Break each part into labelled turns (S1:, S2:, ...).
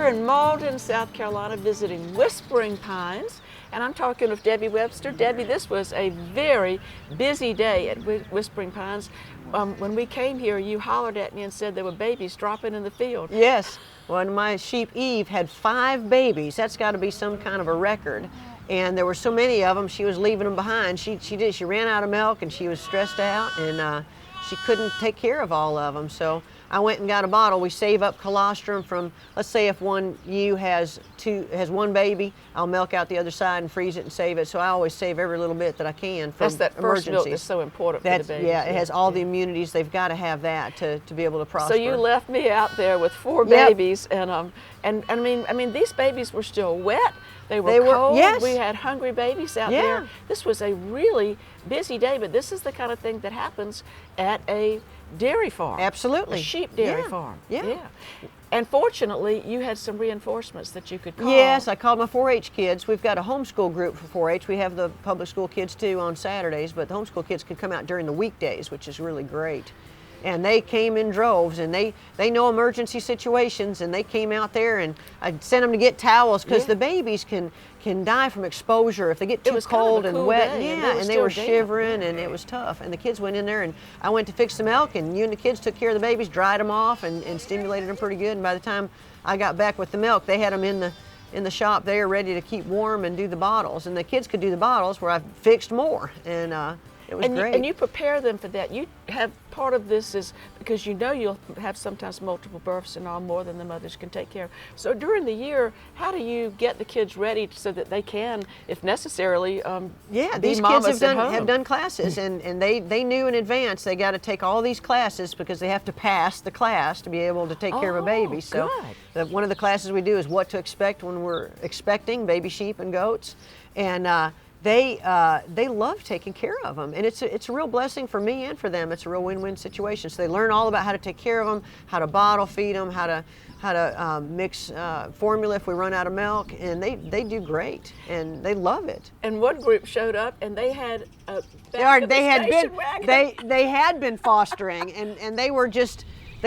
S1: here in Mauldin, South Carolina, visiting Whispering Pines, and I'm talking with Debbie Webster. Debbie, this was a very busy day at Whispering Pines. When we came here, you hollered at me and said there were babies dropping in the field.
S2: Yes, when my sheep Eve had 5 babies, that's got to be some kind of a record. And there were so many of them, she was leaving them behind. She ran out of milk and she was stressed out, and she couldn't take care of all of them. So I went and got a bottle. We save up colostrum from, let's say if one ewe has 1 baby, I'll milk out the other side and freeze it and save it. So I always save every little bit that I can for
S1: That's that first
S2: emergencies.
S1: milk that's so important for the babies.
S2: Yeah, it has all the immunities. They've got to have that to be able to prosper.
S1: So you left me out there with 4 babies, and I mean these babies were still wet. They were cold.
S2: Yes.
S1: We had hungry babies out there. This was a really busy day, but this is the kind of thing that happens at a dairy farm.
S2: Absolutely.
S1: A sheep dairy farm.
S2: Yeah.
S1: And fortunately, you had some reinforcements that you could call.
S2: Yes, I called my 4-H kids. We've got a homeschool group for 4-H. We have the public school kids too on Saturdays, but the homeschool kids can come out during the weekdays, which is really great. And they came in droves, and they know emergency situations, and they came out there, and I sent them to get towels because the babies can die from exposure if they get too cold and wet. And they were shivering, and it was tough. And the kids went in there, and I went to fix the milk, and you and the kids took care of the babies, dried them off, and stimulated them pretty good. And by the time I got back with the milk, they had them in the shop there ready to keep warm and do the bottles. And the kids could do the bottles where I fixed more, and it was great.
S1: And you prepare them for that. You have part of this is because you know you'll have sometimes multiple births and all, more than the mothers can take care of. So during the year, how do you get the kids ready so that they can, if necessarily,
S2: these kids have done classes, and they knew in advance they got to take all these classes because they have to pass the class to be able to take care of a baby. So one of the classes we do is what to expect when we're expecting baby sheep and goats, and they love taking care of them, and it's a real blessing for me and for them. It's a real win-win situation. So they learn all about how to take care of them, how to bottle feed them, how to mix formula if we run out of milk, and they do great, and they love it.
S1: And one group showed up, and they had a
S2: they had been fostering, and they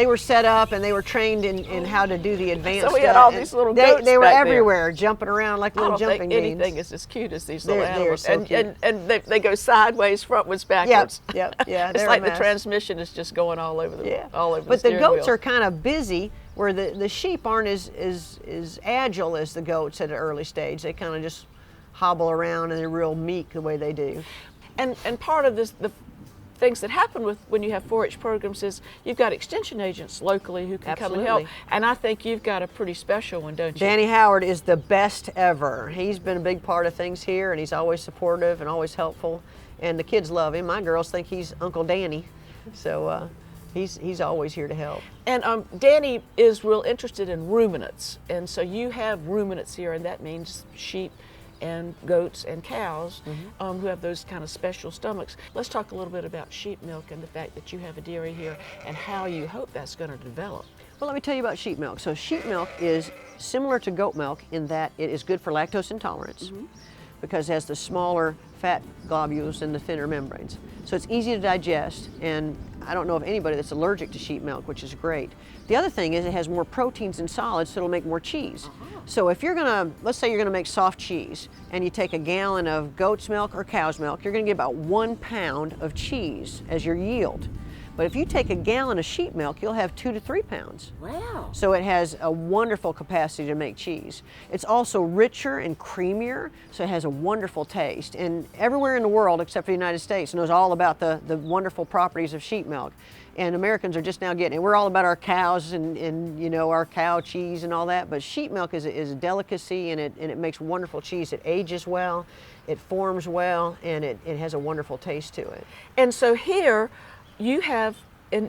S2: were set up, and they were trained in how to do the advanced.
S1: So we had all these little goats
S2: They were
S1: back
S2: everywhere,
S1: there,
S2: jumping around like little jumping beans.
S1: I don't think anything is as cute as these little animals.
S2: They're so cute.
S1: And they go sideways, frontwards, backwards.
S2: Yeah.
S1: It's like the transmission is just going all over all over the steering
S2: goats
S1: wheel.
S2: are kind of busy, where the sheep aren't as agile as the goats at an early stage. They kind of just hobble around, and they're real meek the way they do.
S1: And part of this, the things that happen when you have 4-H programs is you've got extension agents locally who can come and help. And I think you've got a pretty special one, don't you?
S2: Danny Howard is the best ever. He's been a big part of things here, and he's always supportive and always helpful. And the kids love him. My girls think he's Uncle Danny. So he's always here to help.
S1: And Danny is real interested in ruminants. And so you have ruminants here, and that means sheep and goats and cows who have those kind of special stomachs. Let's talk a little bit about sheep milk and the fact that you have a dairy here and how you hope that's going to develop.
S2: Well, let me tell you about sheep milk. So sheep milk is similar to goat milk in that it is good for lactose intolerance because it has the smaller fat globules and the thinner membranes. So it's easy to digest, and I don't know of anybody that's allergic to sheep milk, which is great. The other thing is it has more proteins and solids, so it'll make more cheese. So if you're gonna, let's say you're gonna make soft cheese, and you take a gallon of goat's milk or cow's milk, you're gonna get about 1 pound of cheese as your yield. But if you take a gallon of sheep milk, you'll have 2 to 3 pounds.
S1: Wow.
S2: So it has a wonderful capacity to make cheese. It's also richer and creamier, so it has a wonderful taste. And everywhere in the world, except for the United States, knows all about the wonderful properties of sheep milk. And Americans are just now getting it. We're all about our cows and you know, our cow cheese and all that, but sheep milk is a delicacy, and it makes wonderful cheese. It ages well, it forms well, and it has a wonderful taste to it.
S1: And so here, you have,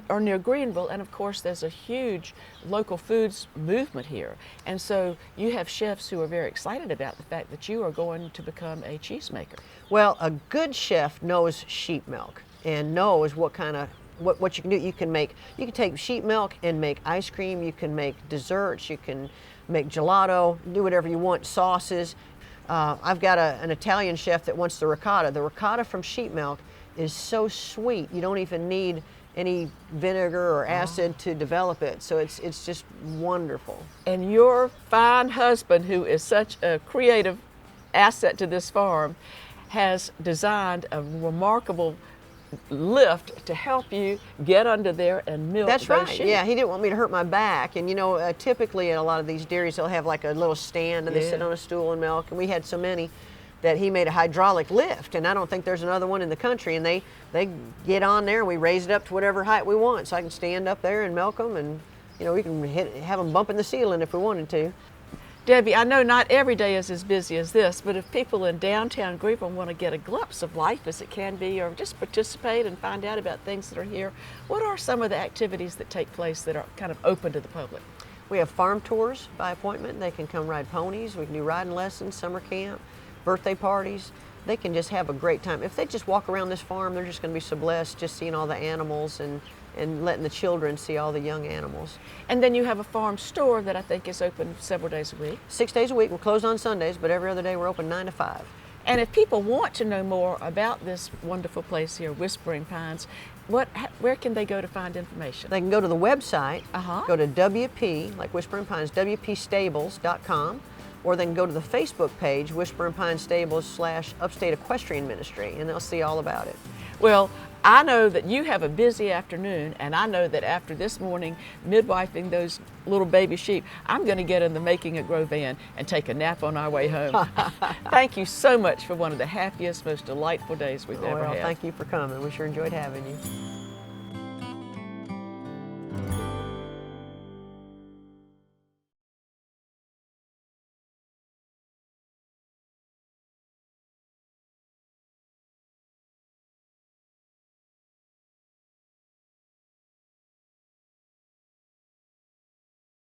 S1: or near Greenville, and of course there's a huge local foods movement here. And so you have chefs who are very excited about the fact that you are going to become a cheesemaker.
S2: Well, a good chef knows sheep milk and knows what kind of, what you can do. You can take sheep milk and make ice cream, you can make desserts, you can make gelato, do whatever you want, sauces. I've got an Italian chef that wants the ricotta. The ricotta from sheep milk is so sweet, you don't even need any vinegar or acid to develop it. So it's just wonderful.
S1: And your fine husband, who is such a creative asset to this farm, has designed a remarkable lift to help you get under there and milk
S2: That's
S1: those
S2: right.
S1: sheep.
S2: Yeah, he didn't want me to hurt my back. And you know, typically at a lot of these dairies, they'll have like a little stand and they sit on a stool and milk. And we had so many that he made a hydraulic lift, and I don't think there's another one in the country. And they get on there and we raise it up to whatever height we want, so I can stand up there and milk them, and you know, we can have them bumping the ceiling if we wanted to.
S1: Debbie, I know not every day is as busy as this, but if people in downtown Greenville want to get a glimpse of life as it can be, or just participate and find out about things that are here, what are some of the activities that take place that are kind of open to the public?
S2: We have farm tours by appointment. They can come ride ponies. We can do riding lessons, summer camp, birthday parties. They can just have a great time. If they just walk around this farm, they're just going to be so blessed just seeing all the animals and letting the children see all the young animals.
S1: And then you have a farm store that I think is open several days a week.
S2: 6 days a week. We're closed on Sundays, but every other day we're open 9 to 5.
S1: And if people want to know more about this wonderful place here, Whispering Pines, where can they go to find information?
S2: They can go to the website, go to WP, like Whispering Pines, WPStables.com, or they can go to the Facebook page, Whispering Pines Stables / Upstate Equestrian Ministry, and they'll see all about it.
S1: Well, I know that you have a busy afternoon, and I know that after this morning midwifing those little baby sheep, I'm going to get in the Making It Grow van and take a nap on our way home. Thank you so much for one of the happiest, most delightful days we've ever had.
S2: Thank you for coming. We sure enjoyed having you.